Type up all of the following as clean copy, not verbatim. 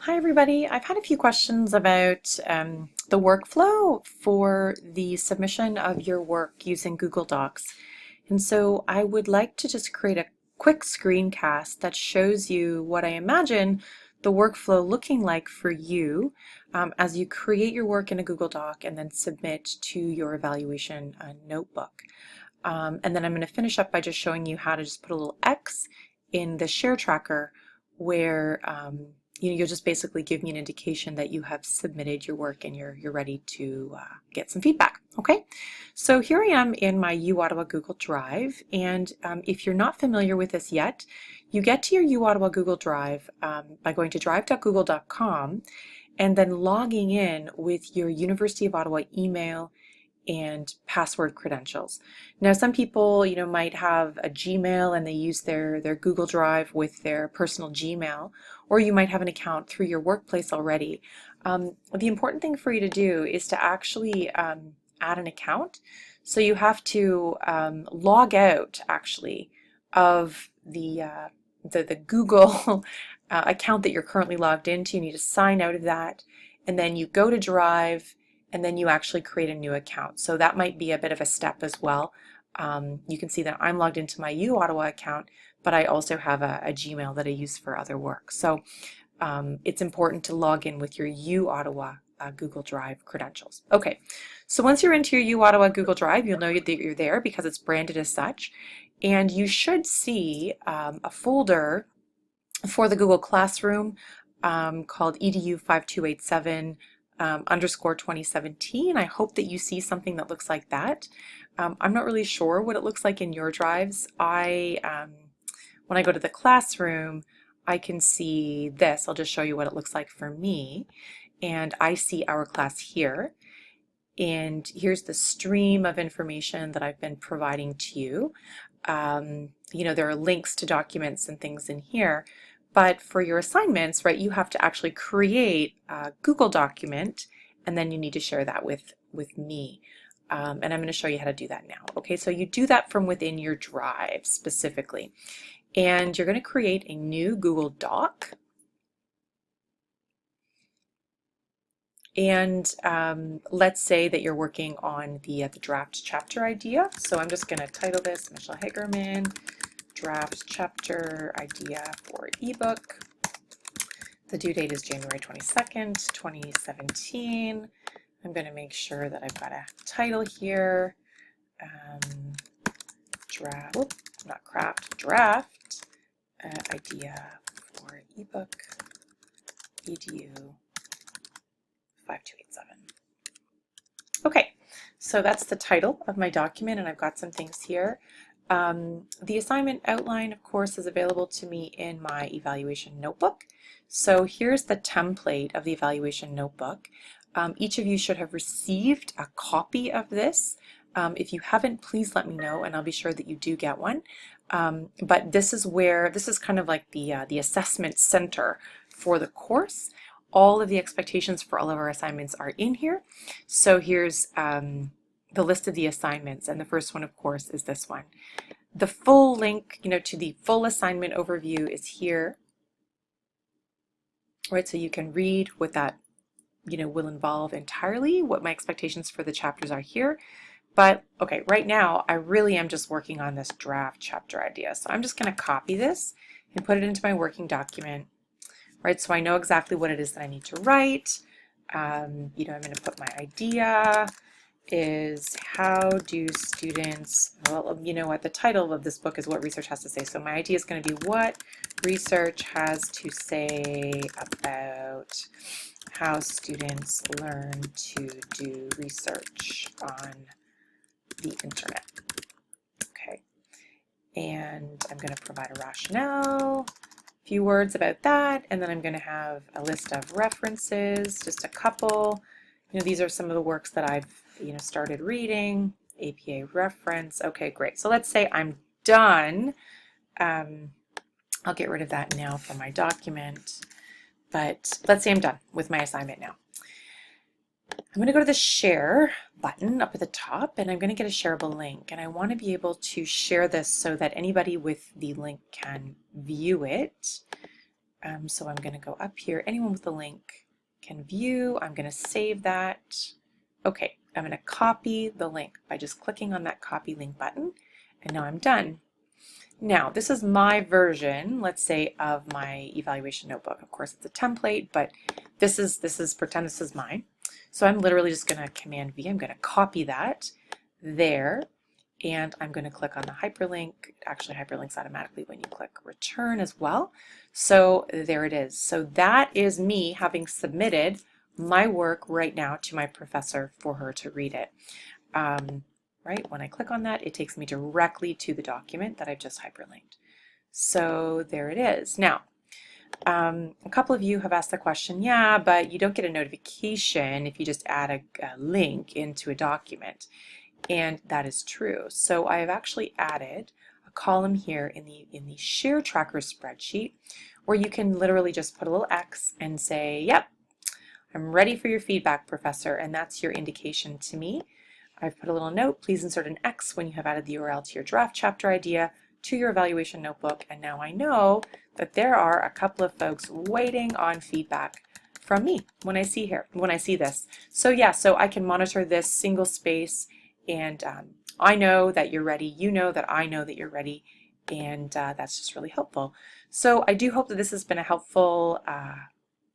Hi everybody. I've had a few questions about the workflow for the submission of your work using Google Docs. And so I would like to just create a quick screencast that shows you what I imagine the workflow looking like for you as you create your work in a Google Doc and then submit to your evaluation notebook. And then I'm going to finish up by just showing you how to just put a little X in the share tracker where you'll just basically give me an indication that you have submitted your work and you're ready to get some feedback. Okay, so here I am in my U Ottawa Google Drive, and if you're not familiar with this yet, you get to your U Ottawa Google Drive by going to drive.google.com and then logging in with your University of Ottawa email and password credentials. Now some people might have a Gmail and they use their Google Drive with their personal Gmail, or you might have an account through your workplace already. The important thing for you to do is to actually add an account. So you have to log out actually of the Google account that you're currently logged into. You need to sign out of that, and then you go to Drive, and then you actually create a new account. So that might be a bit of a step as well. You can see that I'm logged into my U Ottawa account, but I also have a Gmail that I use for other work. So it's important to log in with your U Ottawa Google Drive credentials. Okay, so once you're into your U Ottawa Google Drive, you'll know that you're there because it's branded as such. And you should see a folder for the Google Classroom called edu5287 underscore 2017. I hope that you see something that looks like that. I'm not really sure what it looks like in your drives. When I go to the classroom, I can see this. I'll just show you what it looks like for me. And I see our class here. And here's the stream of information that I've been providing to you. There are links to documents and things in here. But for your assignments, right, you have to actually create a Google document, and then you need to share that with me. And I'm going to show you how to do that now. Okay, so you do that from within your Drive specifically. And you're going to create a new Google Doc. And let's say that you're working on the draft chapter idea. So I'm just going to title this Michelle Hagerman Draft Chapter Idea for ebook. The due date is January 22nd, 2017. I'm going to make sure that I've got a title here. Draft idea for ebook, edu 5287. Okay, so that's the title of my document, and I've got some things here. The assignment outline, of course, is available to me in my evaluation notebook. So here's the template of the evaluation notebook. Each of you should have received a copy of this. If you haven't, please let me know, and I'll be sure that you do get one. But this is kind of like the assessment center for the course. All of the expectations for all of our assignments are in here. So here's the list of the assignments, and the first one, of course, is this one. The full link, to the full assignment overview is here, right? So you can read what that, will involve entirely, what my expectations for the chapters are here. But okay, right now I really am just working on this draft chapter idea. So I'm just going to copy this and put it into my working document, right? So I know exactly what it is that I need to write. I'm going to put my idea is how do students, well, you know what, the title of this book is What Research Has to Say. So my idea is going to be what research has to say about how students learn to do research on the internet. Okay, and I'm going to provide a rationale, a few words about that, and then I'm going to have a list of references, just a couple. These are some of the works that I've started reading, APA reference. Okay, great. So let's say I'm done. I'll get rid of that now from my document, but let's say I'm done with my assignment now. I'm going to go to the share button up at the top, and I'm going to get a shareable link, and I want to be able to share this so that anybody with the link can view it. So I'm going to go up here. Anyone with the link can view. I'm going to save that. Okay, I'm going to copy the link by just clicking on that copy link button, and now I'm done. Now, this is my version, let's say, of my evaluation notebook. Of course, it's a template, but this is pretend this is mine. So I'm literally just going to Command V. I'm going to copy that there, and I'm going to click on the hyperlink. It actually hyperlinks automatically when you click return as well. So there it is. So that is me having submitted my work right now to my professor for her to read it. Right, when I click on that, it takes me directly to the document that I've just hyperlinked. So there it is. Now, a couple of you have asked the question, yeah, but you don't get a notification if you just add a link into a document. And that is true. So I have actually added a column here in the Share Tracker spreadsheet where you can literally just put a little X and say, yep, I'm ready for your feedback, professor, and that's your indication to me. I've put a little note, please insert an X when you have added the URL to your draft chapter idea to your evaluation notebook, and now I know that there are a couple of folks waiting on feedback from me when I see this. So yeah, so I can monitor this single space, and I know that you're ready, you know that I know that you're ready, and that's just really helpful. So I do hope that this has been a helpful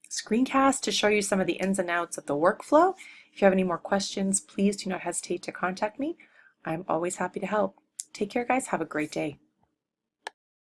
screencast to show you some of the ins and outs of the workflow. If you have any more questions, please do not hesitate to contact me. I'm always happy to help. Take care, guys. Have a great day.